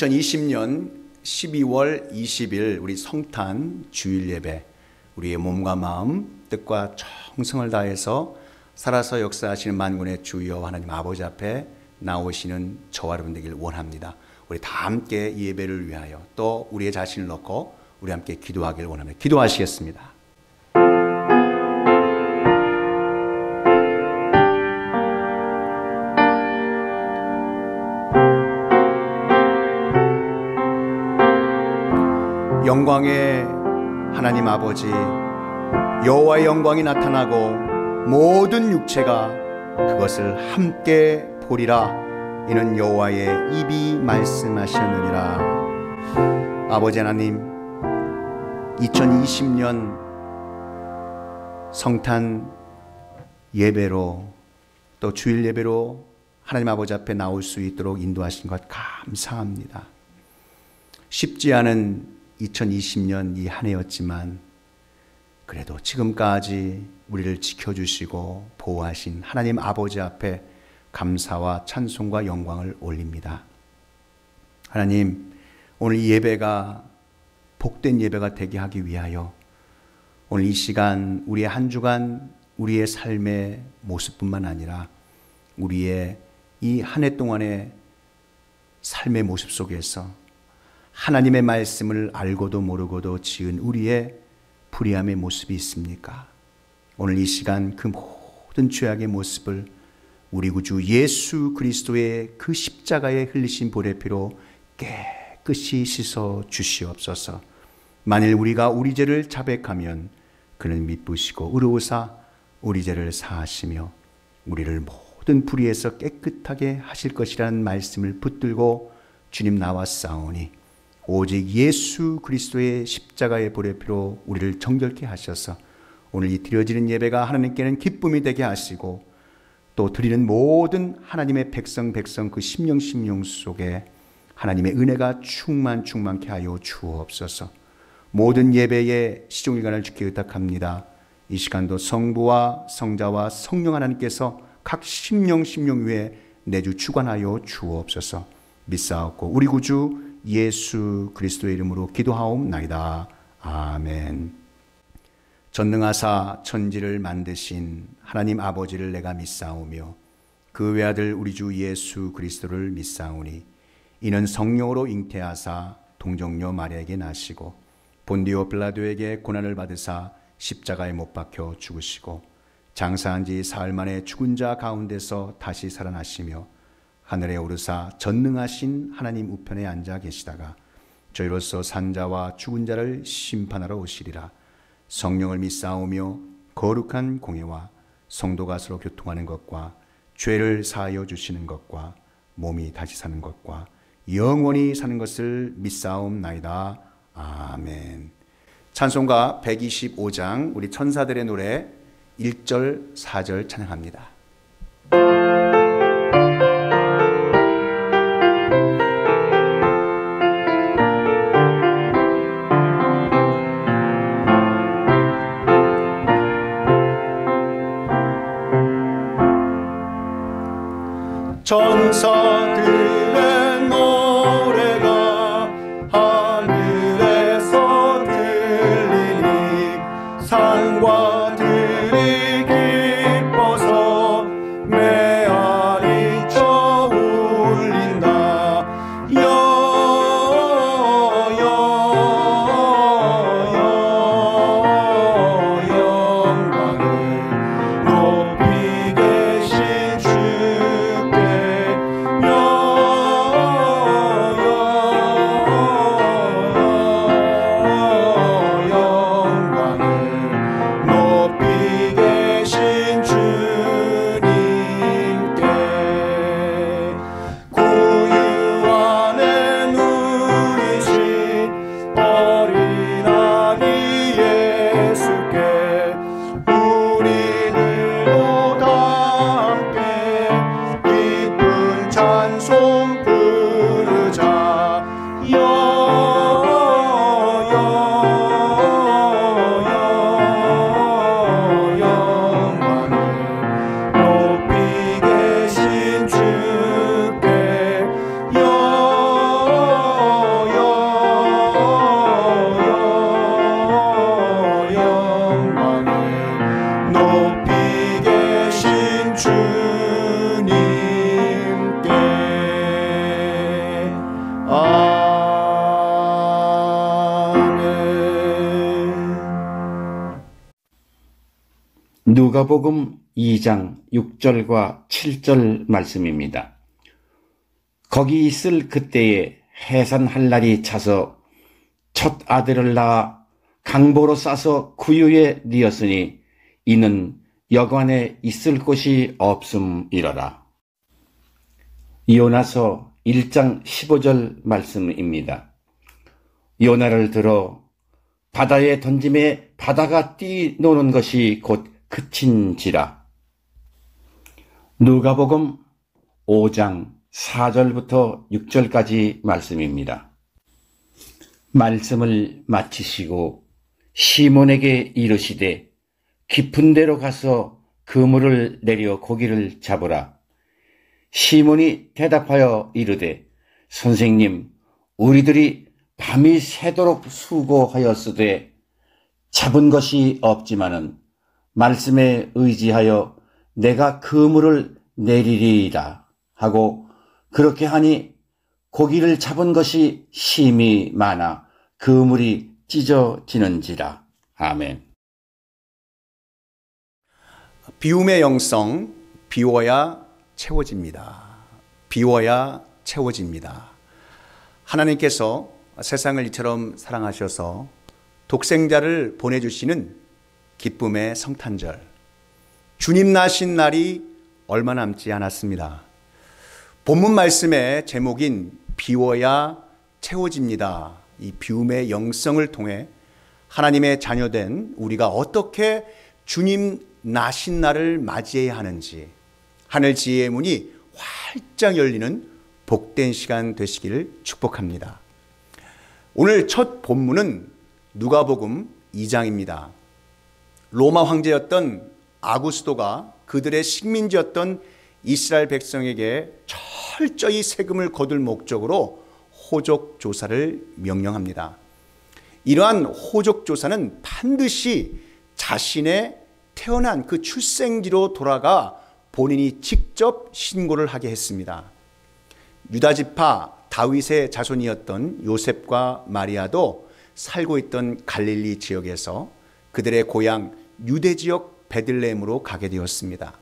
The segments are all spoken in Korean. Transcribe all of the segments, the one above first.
2020년 12월 20일 우리 성탄 주일 예배, 우리의 몸과 마음, 뜻과 정성을 다해서 살아서 역사하시는 만군의 주여 하나님 아버지 앞에 나오시는 저와 여러분 되길 원합니다. 우리 다 함께 이 예배를 위하여 또 우리의 자신을 넣고 우리 함께 기도하길 원합니다. 기도하시겠습니다. 영광의 하나님 아버지, 여호와의 영광이 나타나고 모든 육체가 그것을 함께 보리라. 이는 여호와의 입이 말씀하셨느니라. 아버지 하나님, 2020년 성탄 예배로 또 주일 예배로 하나님 아버지 앞에 나올 수 있도록 인도하신 것 감사합니다. 쉽지 않은 2020년 이 한 해였지만 그래도 지금까지 우리를 지켜주시고 보호하신 하나님 아버지 앞에 감사와 찬송과 영광을 올립니다. 하나님, 오늘 이 예배가 복된 예배가 되게 하기 위하여 오늘 이 시간 우리의 한 주간 우리의 삶의 모습뿐만 아니라 우리의 이 한 해 동안의 삶의 모습 속에서 하나님의 말씀을 알고도 모르고도 지은 우리의 불의함의 모습이 있습니까? 오늘 이 시간 그 모든 죄악의 모습을 우리 구주 예수 그리스도의 그 십자가에 흘리신 보혈의 피로 깨끗이 씻어 주시옵소서. 만일 우리가 우리 죄를 자백하면 그는 미쁘시고 의로우사 우리 죄를 사하시며 우리를 모든 불의에서 깨끗하게 하실 것이라는 말씀을 붙들고 주님 나왔사오니 오직 예수 그리스도의 십자가의 보혈의 피로 우리를 정결케 하셔서 오늘 이 드려지는 예배가 하나님께는 기쁨이 되게 하시고 또 드리는 모든 하나님의 백성 그 심령 속에 하나님의 은혜가 충만케 하여 주옵소서. 모든 예배의 시종일관을 주께 의탁합니다. 이 시간도 성부와 성자와 성령 하나님께서 각 심령 위에 내주 주관하여 주옵소서. 믿사옵고 우리 구주 예수 그리스도의 이름으로 기도하옵나이다. 아멘. 전능하사 천지를 만드신 하나님 아버지를 내가 믿사오며 그 외아들 우리 주 예수 그리스도를 믿사오니 이는 성령으로 잉태하사 동정녀 마리아에게 나시고 본디오 빌라도에게 고난을 받으사 십자가에 못 박혀 죽으시고 장사한 지 사흘 만에 죽은 자 가운데서 다시 살아나시며 하늘에 오르사 전능하신 하나님 우편에 앉아 계시다가 저희로서 산 자와 죽은 자를 심판하러 오시리라. 성령을 믿사오며 거룩한 공예와 성도가 서로 교통하는 것과 죄를 사하여 주시는 것과 몸이 다시 사는 것과 영원히 사는 것을 믿사옵나이다. 아멘. 찬송가 125장 우리 천사들의 노래 1절 4절 찬양합니다. 천사들의 노래가 하늘에서 들리니 산과 들이 기뻐서 누가복음 2장 6절과 7절 말씀입니다. 거기 있을 그때에 해산할 날이 차서 첫 아들을 낳아 강보로 싸서 구유에 뉘었으니 이는 여관에 있을 곳이 없음이러라. 요나서 1장 15절 말씀입니다. 요나를 들어 바다에 던짐에 바다가 뛰노는 것이 곧 그친지라. 누가복음 5장 4절부터 6절까지 말씀입니다. 말씀을 마치시고 시몬에게 이르시되 깊은 데로 가서 그물을 내려 고기를 잡으라. 시몬이 대답하여 이르되 선생님, 우리들이 밤이 새도록 수고하였으되 잡은 것이 없지만은 말씀에 의지하여 내가 그물을 내리리이다 하고 그렇게 하니 고기를 잡은 것이 심히 많아 그물이 찢어지는지라. 아멘. 비움의 영성, 비워야 채워집니다. 비워야 채워집니다. 하나님께서 세상을 이처럼 사랑하셔서 독생자를 보내주시는 기쁨의 성탄절, 주님 나신 날이 얼마 남지 않았습니다. 본문 말씀의 제목인 비워야 채워집니다. 이 비움의 영성을 통해 하나님의 자녀된 우리가 어떻게 주님 나신 날을 맞이해야 하는지, 하늘 지혜의 문이 활짝 열리는 복된 시간 되시기를 축복합니다. 오늘 첫 본문은 누가복음 2장입니다. 로마 황제였던 아구스도가 그들의 식민지였던 이스라엘 백성에게 철저히 세금을 거둘 목적으로 호적 조사를 명령합니다. 이러한 호적 조사는 반드시 자신의 태어난 그 출생지로 돌아가 본인이 직접 신고를 하게 했습니다. 유다지파 다윗의 자손이었던 요셉과 마리아도 살고 있던 갈릴리 지역에서 그들의 고향 유대 지역 베들레헴으로 가게 되었습니다.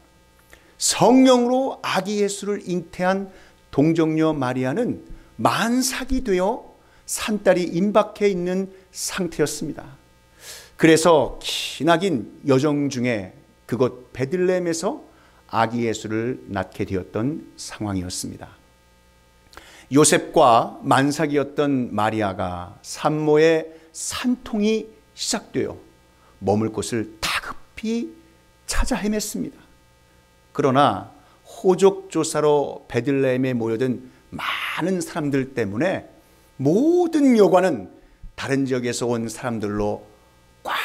성령으로 아기 예수를 잉태한 동정녀 마리아는 만삭이 되어 산딸이 임박해 있는 상태였습니다. 그래서 기나긴 여정 중에 그곳 베들레헴에서 아기 예수를 낳게 되었던 상황이었습니다. 요셉과 만삭이었던 마리아가 산모의 산통이 시작되어 머물 곳을 다급히 찾아 헤맸습니다. 그러나 호적조사로 베들레헴에 모여든 많은 사람들 때문에 모든 여관은 다른 지역에서 온 사람들로 꽉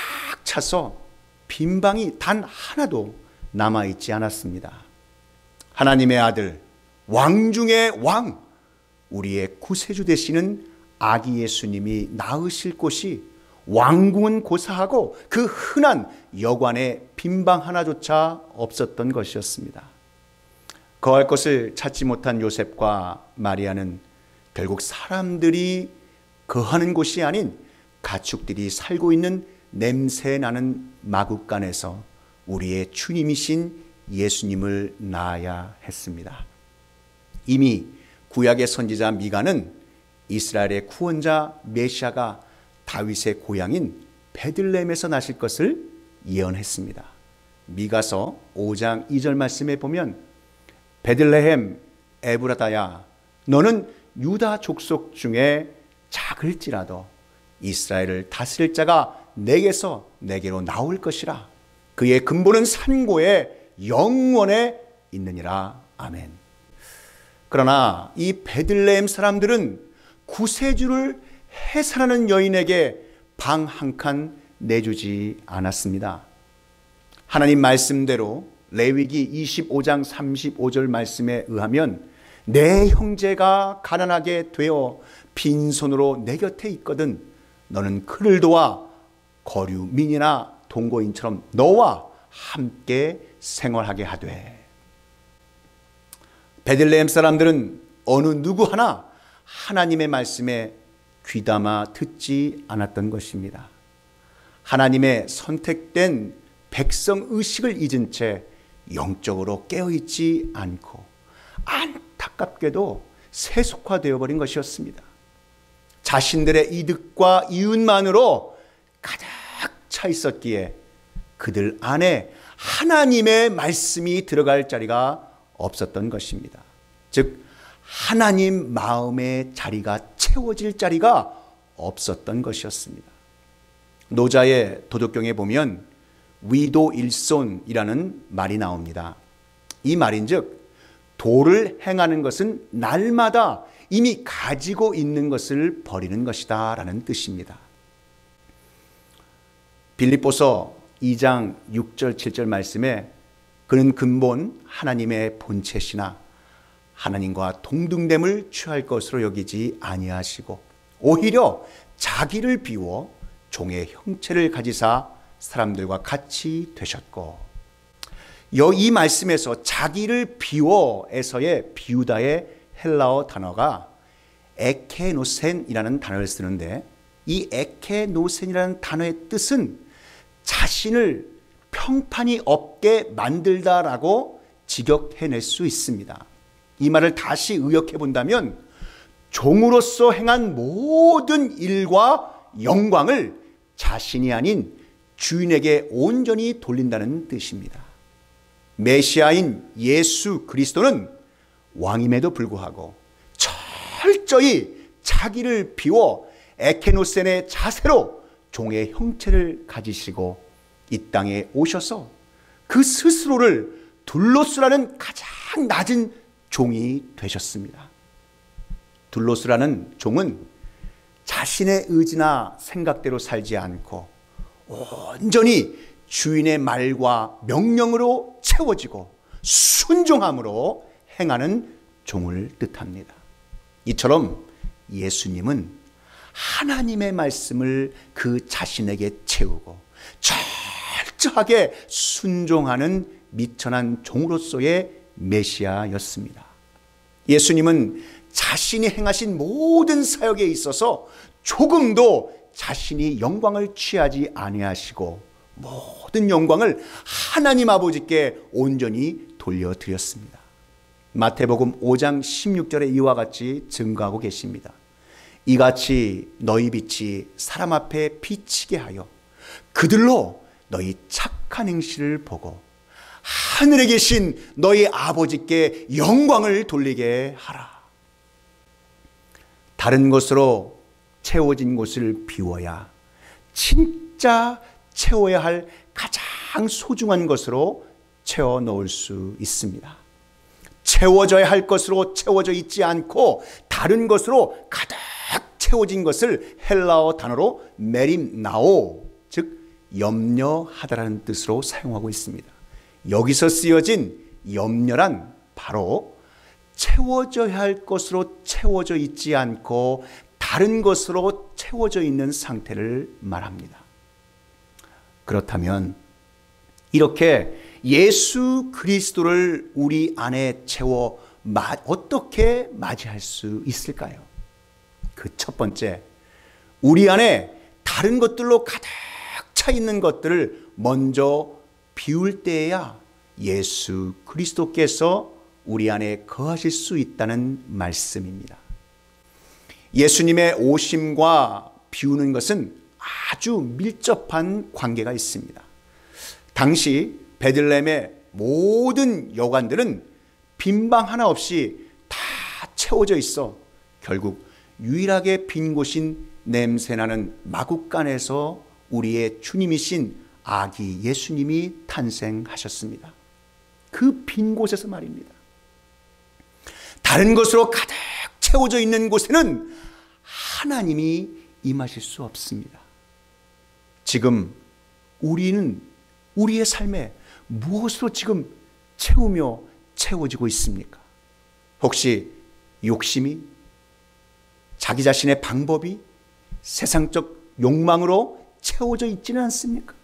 차서 빈방이 단 하나도 남아있지 않았습니다. 하나님의 아들, 왕 중의 왕, 우리의 구세주 되시는 아기 예수님이 낳으실 곳이 왕궁은 고사하고 그 흔한 여관에 빈방 하나조차 없었던 것이었습니다. 거할 것을 찾지 못한 요셉과 마리아는 결국 사람들이 거하는 곳이 아닌 가축들이 살고 있는 냄새 나는 마구간에서 우리의 주님이신 예수님을 낳아야 했습니다. 이미 구약의 선지자 미가는 이스라엘의 구원자 메시아가 다윗의 고향인 베들레헴에서 나실 것을 예언했습니다. 미가서 5장 2절 말씀에 보면 베들레헴 에브라다야 너는 유다 족속 중에 작을지라도 이스라엘을 다스릴 자가 내게로 나올 것이라. 그의 근본은 산고에 영원에 있느니라. 아멘. 그러나 이 베들레헴 사람들은 구세주를 해산하는 여인에게 방 한 칸 내주지 않았습니다. 하나님 말씀대로 레위기 25장 35절 말씀에 의하면 내 형제가 가난하게 되어 빈손으로 내 곁에 있거든 너는 그를 도와 거류민이나 동거인처럼 너와 함께 생활하게 하되. 베들레헴 사람들은 어느 누구 하나 하나님의 말씀에 귀담아 듣지 않았던 것입니다. 하나님의 선택된 백성 의식을 잊은 채 영적으로 깨어있지 않고 안타깝게도 세속화되어 버린 것이었습니다. 자신들의 이득과 이윤만으로 가득 차 있었기에 그들 안에 하나님의 말씀이 들어갈 자리가 없었던 것입니다. 즉 하나님 마음의 자리가 채워질 자리가 없었던 것이었습니다. 노자의 도덕경에 보면 위도일손이라는 말이 나옵니다. 이 말인즉 도를 행하는 것은 날마다 이미 가지고 있는 것을 버리는 것이다 라는 뜻입니다. 빌립보서 2장 6절 7절 말씀에 그는 근본 하나님의 본체시나 하나님과 동등됨을 취할 것으로 여기지 아니하시고 오히려 자기를 비워 종의 형체를 가지사 사람들과 같이 되셨고, 이 말씀에서 자기를 비워에서의 비우다의 헬라어 단어가 에케노센이라는 단어를 쓰는데, 이 에케노센이라는 단어의 뜻은 자신을 평판이 없게 만들다라고 직역해낼 수 있습니다. 이 말을 다시 의역해 본다면 종으로서 행한 모든 일과 영광을 자신이 아닌 주인에게 온전히 돌린다는 뜻입니다. 메시아인 예수 그리스도는 왕임에도 불구하고 철저히 자기를 비워 에케노센의 자세로 종의 형체를 가지시고 이 땅에 오셔서 그 스스로를 둘로스라는 가장 낮은 종이 되셨습니다. 둘로스라는 종은 자신의 의지나 생각대로 살지 않고 온전히 주인의 말과 명령으로 채워지고 순종함으로 행하는 종을 뜻합니다. 이처럼 예수님은 하나님의 말씀을 그 자신에게 채우고 철저하게 순종하는 미천한 종으로서의 메시아였습니다. 예수님은 자신이 행하신 모든 사역에 있어서 조금도 자신이 영광을 취하지 아니하시고 모든 영광을 하나님 아버지께 온전히 돌려드렸습니다. 마태복음 5장 16절에 이와 같이 증거하고 계십니다. 이같이 너희 빛이 사람 앞에 비치게 하여 그들로 너희 착한 행실을 보고 하늘에 계신 너희 아버지께 영광을 돌리게 하라. 다른 것으로 채워진 곳을 비워야 진짜 채워야 할 가장 소중한 것으로 채워 넣을 수 있습니다. 채워져야 할 것으로 채워져 있지 않고 다른 것으로 가득 채워진 것을 헬라어 단어로 메림나오, 즉 염려하다라는 뜻으로 사용하고 있습니다. 여기서 쓰여진 염려란 바로 채워져야 할 것으로 채워져 있지 않고 다른 것으로 채워져 있는 상태를 말합니다. 그렇다면 이렇게 예수 그리스도를 우리 안에 채워 어떻게 맞이할 수 있을까요? 그 첫 번째, 우리 안에 다른 것들로 가득 차 있는 것들을 먼저 비울 때에야 예수 그리스도께서 우리 안에 거하실 수 있다는 말씀입니다. 예수님의 오심과 비우는 것은 아주 밀접한 관계가 있습니다. 당시 베들레헴의 모든 여관들은 빈방 하나 없이 다 채워져 있어 결국 유일하게 빈 곳인 냄새나는 마국간에서 우리의 주님이신 아기 예수님이 탄생하셨습니다. 그 빈 곳에서 말입니다. 다른 것으로 가득 채워져 있는 곳에는 하나님이 임하실 수 없습니다. 지금 우리는 우리의 삶에 무엇으로 지금 채우며 채워지고 있습니까? 혹시 욕심이, 자기 자신의 방법이, 세상적 욕망으로 채워져 있지는 않습니까?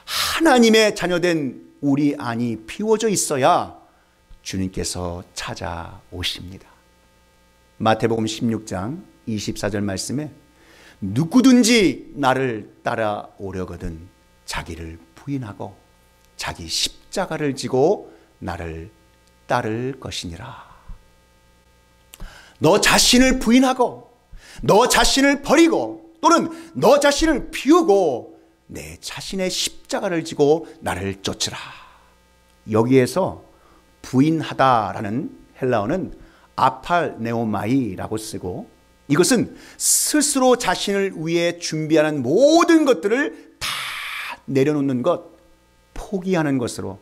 하나님의 자녀된 우리 안이 비워져 있어야 주님께서 찾아오십니다. 마태복음 16장 24절 말씀에 누구든지 나를 따라오려거든 자기를 부인하고 자기 십자가를 지고 나를 따를 것이니라. 너 자신을 부인하고 너 자신을 버리고 또는 너 자신을 비우고 내 자신의 십자가를 지고 나를 쫓으라. 여기에서 부인하다라는 헬라어는 아팔네오마이라고 쓰고, 이것은 스스로 자신을 위해 준비하는 모든 것들을 다 내려놓는 것, 포기하는 것으로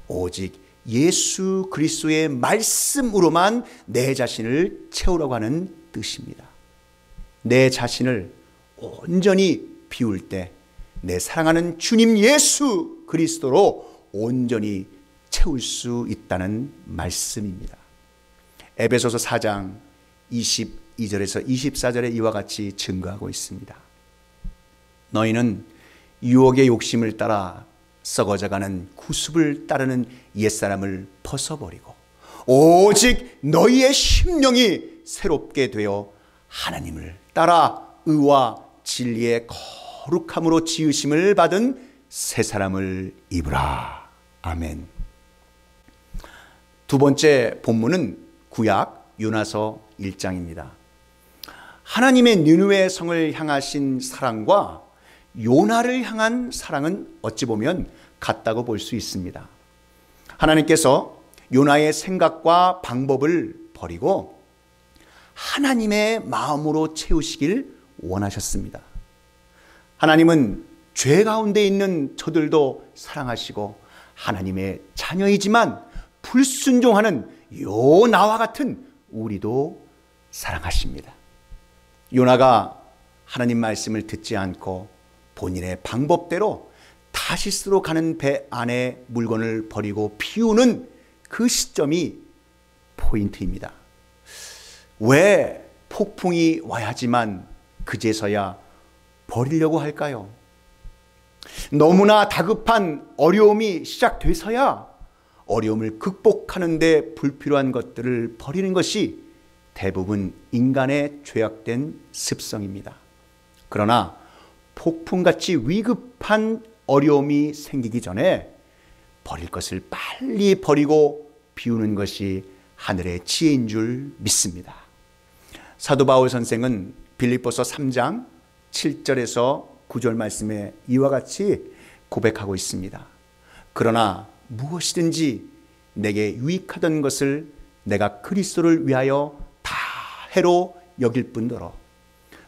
오직 예수 그리스도의 말씀으로만 내 자신을 채우려고 하는 뜻입니다. 내 자신을 온전히 비울 때 내 사랑하는 주님 예수 그리스도로 온전히 채울 수 있다는 말씀입니다. 에베소서 4장 22절에서 24절에 이와 같이 증거하고 있습니다. 너희는 유혹의 욕심을 따라 썩어져가는 구습을 따르는 옛사람을 벗어버리고 오직 너희의 심령이 새롭게 되어 하나님을 따라 의와 진리의 거룩함으로 지으심을 받은 새 사람을 입으라. 아멘. 두 번째 본문은 구약 요나서 1장입니다. 하나님의 니느웨 성을 향하신 사랑과 요나를 향한 사랑은 어찌 보면 같다고 볼 수 있습니다. 하나님께서 요나의 생각과 방법을 버리고 하나님의 마음으로 채우시길 원하셨습니다. 하나님은 죄 가운데 있는 저들도 사랑하시고 하나님의 자녀이지만 불순종하는 요나와 같은 우리도 사랑하십니다. 요나가 하나님 말씀을 듣지 않고 본인의 방법대로 타시스로 가는 배 안에 물건을 버리고 비우는 그 시점이 포인트입니다. 왜 폭풍이 와야지만 그제서야 버리려고 할까요? 너무나 다급한 어려움이 시작돼서야 어려움을 극복하는 데 불필요한 것들을 버리는 것이 대부분 인간의 죄악된 습성입니다. 그러나 폭풍같이 위급한 어려움이 생기기 전에 버릴 것을 빨리 버리고 비우는 것이 하늘의 지혜인 줄 믿습니다. 사도 바울 선생은 빌립보서 3장 7절에서 9절 말씀에 이와 같이 고백하고 있습니다. 그러나 무엇이든지 내게 유익하던 것을 내가 그리스도를 위하여 다 해로 여길 뿐더러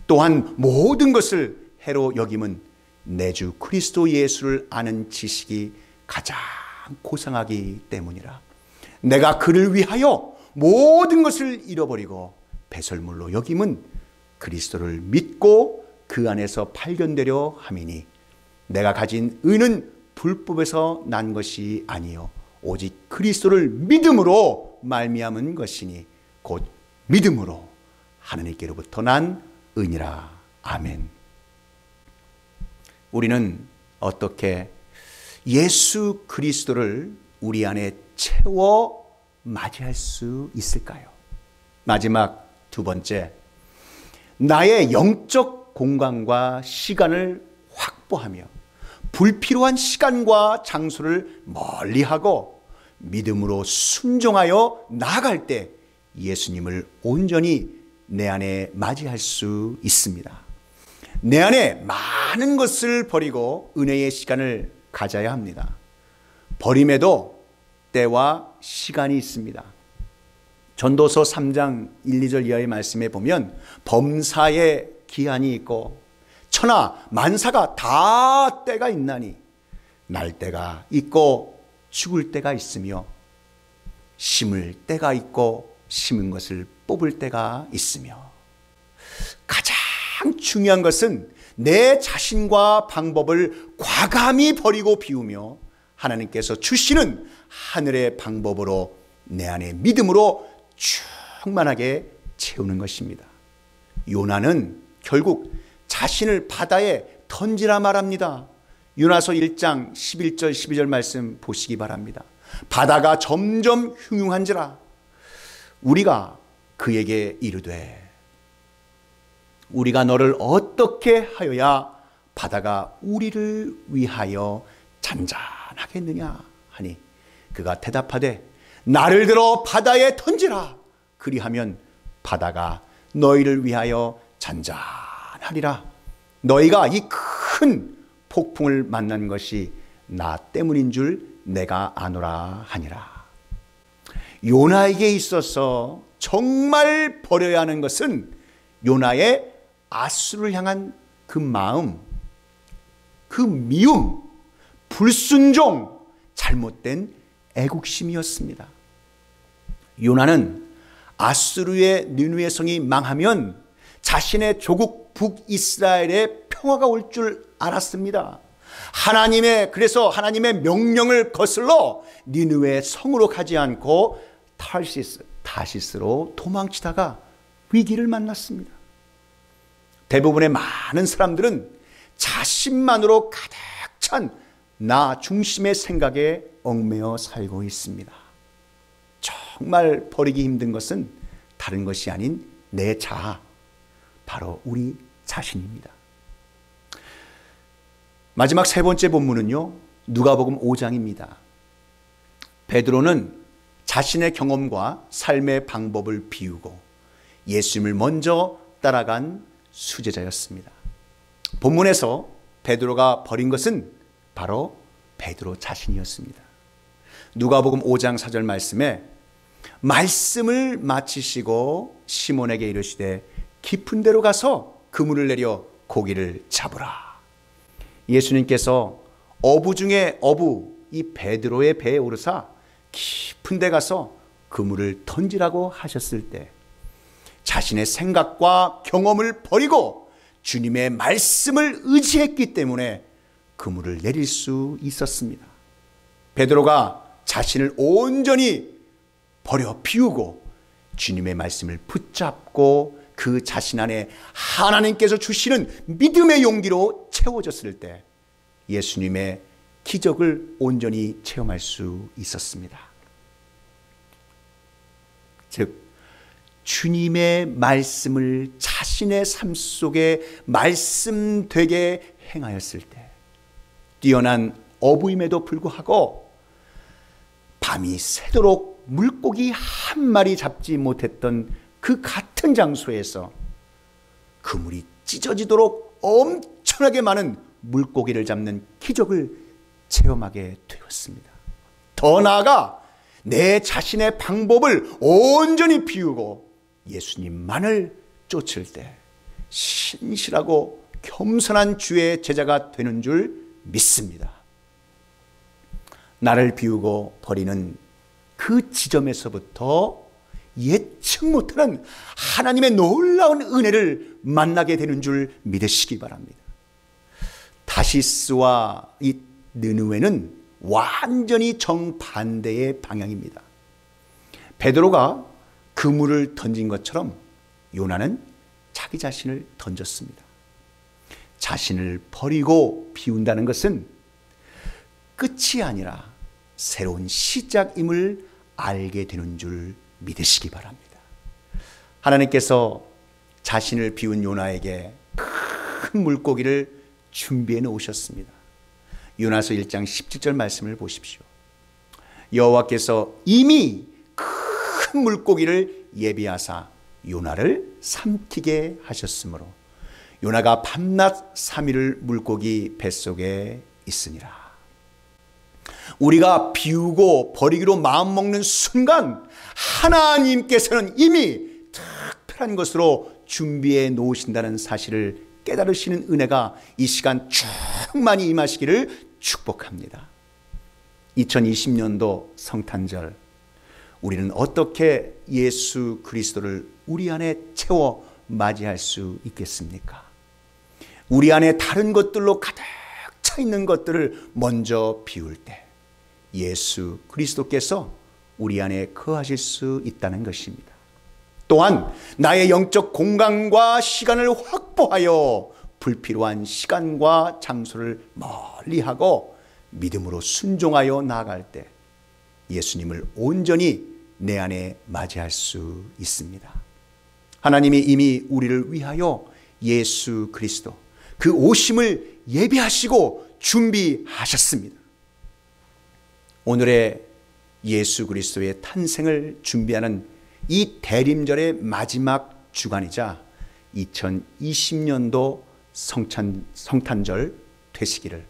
또한 모든 것을 해로 여김은 내 주 그리스도 예수를 아는 지식이 가장 고상하기 때문이라. 내가 그를 위하여 모든 것을 잃어버리고 배설물로 여김은 그리스도를 믿고 그 안에서 발견되려 함이니 내가 가진 의는 불법에서 난 것이 아니요 오직 그리스도를 믿음으로 말미암은 것이니 곧 믿음으로 하나님께로부터 난 의니라. 아멘. 우리는 어떻게 예수 그리스도를 우리 안에 채워 맞이할 수 있을까요? 마지막 두 번째, 나의 영적 공간과 시간을 확보하며 불필요한 시간과 장소를 멀리하고 믿음으로 순종하여 나아갈 때 예수님을 온전히 내 안에 맞이할 수 있습니다. 내 안에 많은 것을 버리고 은혜의 시간을 가져야 합니다. 버림에도 때와 시간이 있습니다. 전도서 3장 1, 2절 이하의 말씀에 보면 범사에 기한이 있고 천하 만사가 다 때가 있나니 날 때가 있고 죽을 때가 있으며 심을 때가 있고 심은 것을 뽑을 때가 있으며 가장 중요한 것은 내 자신과 방법을 과감히 버리고 비우며 하나님께서 주시는 하늘의 방법으로 내 안에 믿음으로 충만하게 채우는 것입니다. 요나는 결국 자신을 바다에 던지라 말합니다. 요나서 1장 11절 12절 말씀 보시기 바랍니다. 바다가 점점 흉흉한지라 우리가 그에게 이르되 우리가 너를 어떻게 하여야 바다가 우리를 위하여 잔잔하겠느냐 하니 그가 대답하되 나를 들어 바다에 던지라. 그리하면 바다가 너희를 위하여 잔잔하리라. 너희가 이 큰 폭풍을 만난 것이 나 때문인 줄 내가 아노라 하니라. 요나에게 있어서 정말 버려야 하는 것은 요나의 아수를 향한 그 마음, 그 미움, 불순종, 잘못된 애국심이었습니다. 요나는 아수르의 느느웨 성이 망하면 자신의 조국 북이스라엘에 평화가 올 줄 알았습니다. 그래서 하나님의 명령을 거슬러 니느웨 성으로 가지 않고 타시스로 도망치다가 위기를 만났습니다. 대부분의 많은 사람들은 자신만으로 가득 찬 나 중심의 생각에 얽매여 살고 있습니다. 정말 버리기 힘든 것은 다른 것이 아닌 내 자아, 바로 우리 자신입니다. 마지막 세 번째 본문은요, 누가복음 5장입니다. 베드로는 자신의 경험과 삶의 방법을 비우고 예수님을 먼저 따라간 수제자였습니다. 본문에서 베드로가 버린 것은 바로 베드로 자신이었습니다. 누가복음 5장 4절 말씀에 말씀을 마치시고 시몬에게 이르시되 깊은 데로 가서 그물을 내려 고기를 잡으라. 예수님께서 어부 중에 어부 이 베드로의 배에 오르사 깊은 데 가서 그물을 던지라고 하셨을 때 자신의 생각과 경험을 버리고 주님의 말씀을 의지했기 때문에 그물을 내릴 수 있었습니다. 베드로가 자신을 온전히 버려 비우고 주님의 말씀을 붙잡고 그 자신 안에 하나님께서 주시는 믿음의 용기로 채워졌을 때 예수님의 기적을 온전히 체험할 수 있었습니다. 즉 주님의 말씀을 자신의 삶 속에 말씀되게 행하였을 때 뛰어난 어부임에도 불구하고 밤이 새도록 물고기 한 마리 잡지 못했던 그 같은 장소에서 그물이 찢어지도록 엄청나게 많은 물고기를 잡는 기적을 체험하게 되었습니다. 더 나아가 내 자신의 방법을 온전히 비우고 예수님만을 쫓을 때 신실하고 겸손한 주의 제자가 되는 줄 믿습니다. 나를 비우고 버리는 그 지점에서부터 예측 못하는 하나님의 놀라운 은혜를 만나게 되는 줄 믿으시기 바랍니다. 다시스와 이 느느웨는 완전히 정반대의 방향입니다. 베드로가 그물을 던진 것처럼 요나는 자기 자신을 던졌습니다. 자신을 버리고 비운다는 것은 끝이 아니라 새로운 시작임을 알게 되는 줄 믿으시기 바랍니다. 하나님께서 자신을 비운 요나에게 큰 물고기를 준비해 놓으셨습니다. 요나서 1장 17절 말씀을 보십시오. 여호와께서 이미 큰 물고기를 예비하사 요나를 삼키게 하셨으므로 요나가 밤낮 3일을 물고기 뱃속에 있으니라. 우리가 비우고 버리기로 마음먹는 순간 하나님께서는 이미 특별한 것으로 준비해 놓으신다는 사실을 깨달으시는 은혜가 이 시간 충만히 임하시기를 축복합니다. 2020년도 성탄절 우리는 어떻게 예수 그리스도를 우리 안에 채워 맞이할 수 있겠습니까? 우리 안에 다른 것들로 가득 차 있는 것들을 먼저 비울 때 예수 그리스도께서 우리 안에 거하실 수 있다는 것입니다. 또한 나의 영적 공간과 시간을 확보하여 불필요한 시간과 장소를 멀리하고 믿음으로 순종하여 나아갈 때 예수님을 온전히 내 안에 맞이할 수 있습니다. 하나님이 이미 우리를 위하여 예수 그리스도 그 오심을 예비하시고 준비하셨습니다. 오늘의 예수 그리스도의 탄생을 준비하는 이 대림절의 마지막 주간이자 2020년도 성탄절 되시기를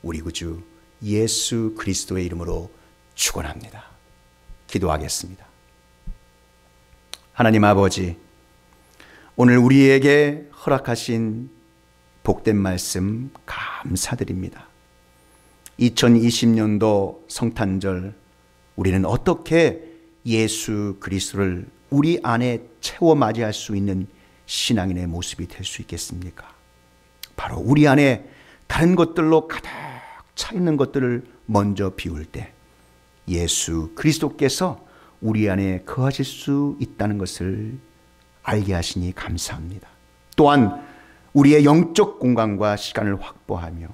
우리 구주 예수 그리스도의 이름으로 축원합니다. 기도하겠습니다. 하나님 아버지, 오늘 우리에게 허락하신 복된 말씀 감사드립니다. 2020년도 성탄절 우리는 어떻게 예수 그리스도를 우리 안에 채워 맞이할 수 있는 신앙인의 모습이 될 수 있겠습니까? 바로 우리 안에 다른 것들로 가득 차 있는 것들을 먼저 비울 때 예수 그리스도께서 우리 안에 거하실 수 있다는 것을 알게 하시니 감사합니다. 또한 우리의 영적 공간과 시간을 확보하며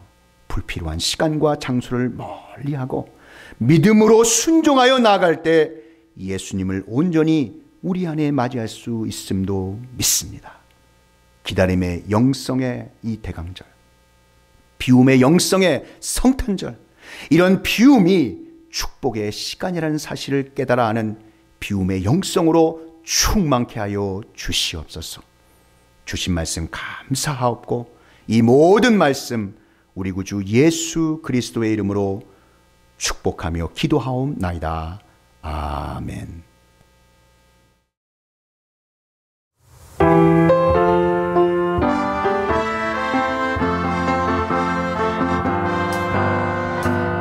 불필요한 시간과 장소를 멀리하고 믿음으로 순종하여 나아갈 때 예수님을 온전히 우리 안에 맞이할 수 있음도 믿습니다. 기다림의 영성의 이 대강절, 비움의 영성의 성탄절, 이런 비움이 축복의 시간이라는 사실을 깨달아 아는 비움의 영성으로 충만케 하여 주시옵소서. 주신 말씀 감사하옵고 이 모든 말씀 우리 구주 예수 그리스도의 이름으로 축복하며 기도하옵나이다. 아멘.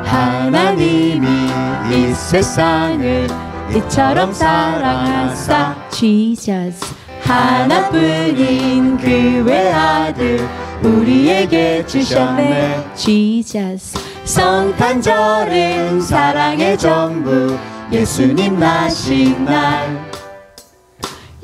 하나님이 이 세상을 이처럼 사랑하사 Jesus 하나뿐인 그 외아들 우리에게 주셨네. Jesus 성탄절은 사랑의 전부 예수님 나신 날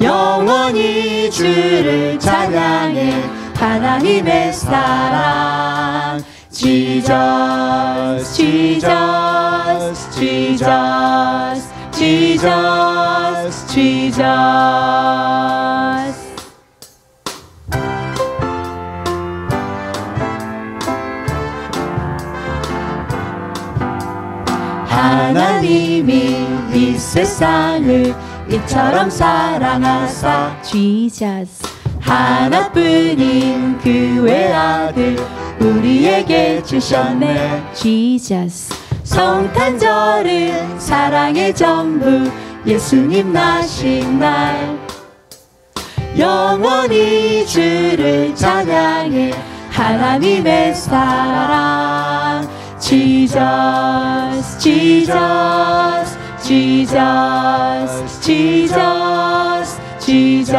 영원히 주를 찬양해 하나님의 사랑 Jesus Jesus Jesus Jesus Jesus 하나님이 이 세상을 이처럼 사랑하사 Jesus 하나뿐인 그 외아들 우리에게 주셨네. Jesus 성탄절은 사랑의 전부 예수님 나신 날 영원히 주를 찬양해 하나님의 사랑 Jesus Jesus Jesus Jesus Jesus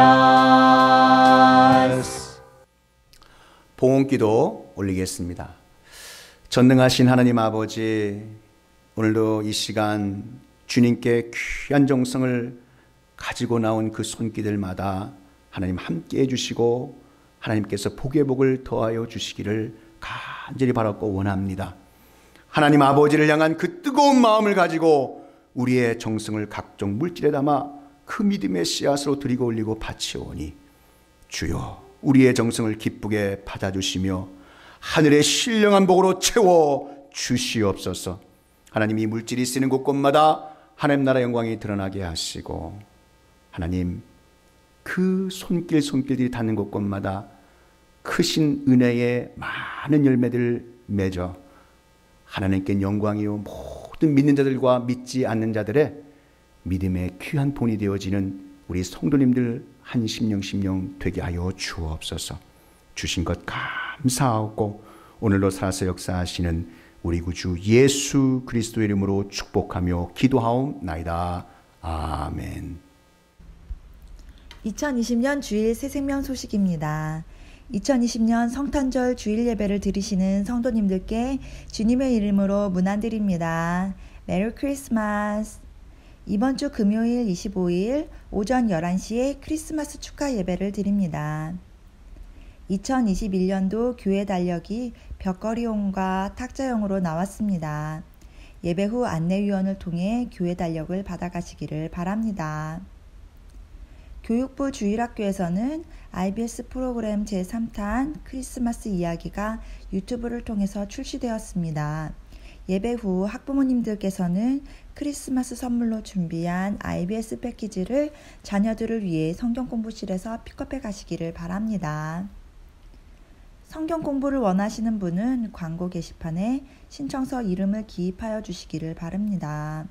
봉헌기도 올리겠습니다. 전능하신 하나님 아버지, 오늘도 이 시간 주님께 귀한 정성을 가지고 나온 그 손길들마다 하나님 함께 해주시고 하나님께서 복의 복을 더하여 주시기를 간절히 바랐고 원합니다. 하나님 아버지를 향한 그 뜨거운 마음을 가지고 우리의 정성을 각종 물질에 담아 그 믿음의 씨앗으로 드리고 올리고 바치오니 주여 우리의 정성을 기쁘게 받아주시며 하늘의 신령한 복으로 채워 주시옵소서. 하나님이 물질이 쓰는 곳곳마다 하나님 나라 영광이 드러나게 하시고 하나님 그 손길들이 닿는 곳곳마다 크신 은혜의 많은 열매들을 맺어 하나님께 영광이요 모든 믿는 자들과 믿지 않는 자들의 믿음의 귀한 본이 되어지는 우리 성도님들 한 심령 되게 하여 주옵소서. 주신 것 감사하고 오늘도 살아서 역사하시는 우리 구주 예수 그리스도의 이름으로 축복하며 기도하옵나이다. 아멘. 2020년 주일 새생명 소식입니다. 2020년 성탄절 주일 예배를 드리시는 성도님들께 주님의 이름으로 문안드립니다. 메리 크리스마스. 이번 주 금요일 25일 오전 11시에 크리스마스 축하 예배를 드립니다. 2021년도 교회 달력이 벽걸이용과 탁자용으로 나왔습니다. 예배 후 안내위원을 통해 교회 달력을 받아가시기를 바랍니다. 교육부 주일학교에서는 IBS 프로그램 제3탄 크리스마스 이야기가 유튜브를 통해서 출시되었습니다. 예배 후 학부모님들께서는 크리스마스 선물로 준비한 IBS 패키지를 자녀들을 위해 성경 공부실에서 픽업해 가시기를 바랍니다. 성경 공부를 원하시는 분은 광고 게시판에 신청서 이름을 기입하여 주시기를 바랍니다.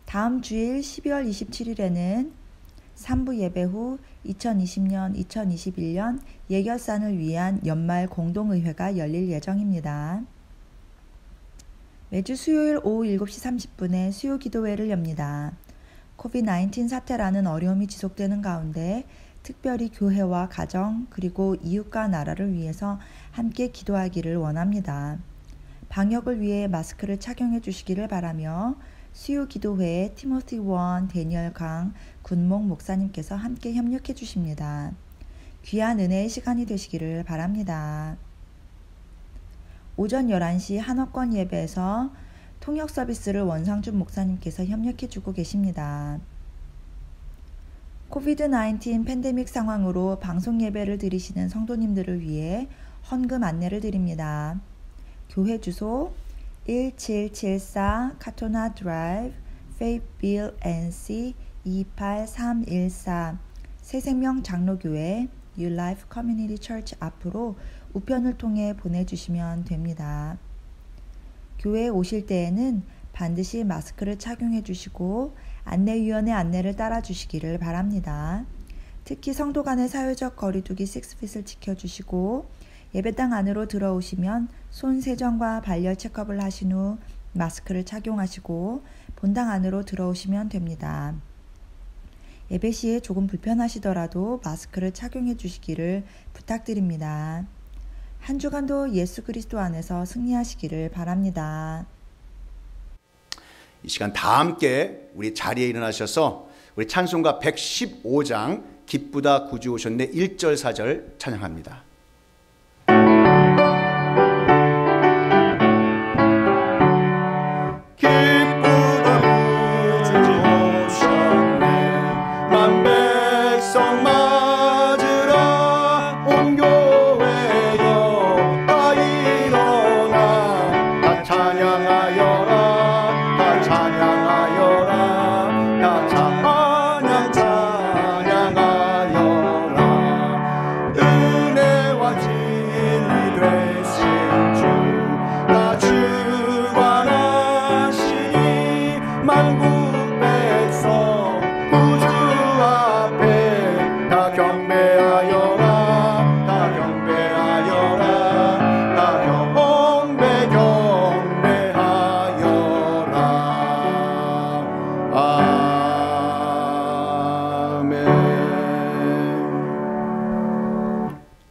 다음 주일 12월 27일에는 3부 예배 후 2020년-2021년 예결산을 위한 연말 공동의회가 열릴 예정입니다. 매주 수요일 오후 7시 30분에 수요 기도회를 엽니다. COVID-19 사태라는 어려움이 지속되는 가운데 특별히 교회와 가정 그리고 이웃과 나라를 위해서 함께 기도하기를 원합니다. 방역을 위해 마스크를 착용해 주시기를 바라며 수요 기도회에 티모티 원, 데니얼 강, 군목 목사님께서 함께 협력해 주십니다. 귀한 은혜의 시간이 되시기를 바랍니다. 오전 11시 한옥권 예배에서 통역 서비스를 원상준 목사님께서 협력해 주고 계십니다. 코비드-19 팬데믹 상황으로 방송 예배를 드리시는 성도님들을 위해 헌금 안내를 드립니다. 교회 주소 1774 카토나 드라이브, 페이빌 NC 28314 새생명 장로교회 New Life Community Church 앞으로 우편을 통해 보내주시면 됩니다. 교회에 오실 때에는 반드시 마스크를 착용해 주시고 안내위원의 안내를 따라 주시기를 바랍니다. 특히 성도 간의 사회적 거리두기 6핏을 지켜주시고 예배당 안으로 들어오시면 손 세정과 발열 체크업을 하신 후 마스크를 착용하시고 본당 안으로 들어오시면 됩니다. 예배 시에 조금 불편하시더라도 마스크를 착용해 주시기를 부탁드립니다. 한 주간도 예수 그리스도 안에서 승리하시기를 바랍니다. 이 시간 다 함께 우리 자리에 일어나셔서 우리 찬송가 115장 기쁘다 구주 오셨네 1절 4절 찬양합니다.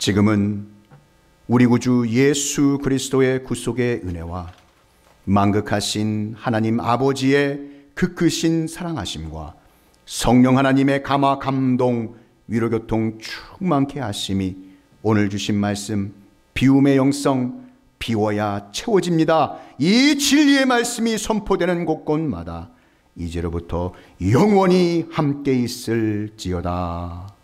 지금은 우리 구주 예수 그리스도의 구속의 은혜와 만극하신 하나님 아버지의 그 크신 사랑하심과 성령 하나님의 감화 감동 위로교통 충만케 하심이 오늘 주신 말씀 비움의 영성 비워야 채워집니다. 이 진리의 말씀이 선포되는 곳곳마다 이제로부터 영원히 함께 있을지어다.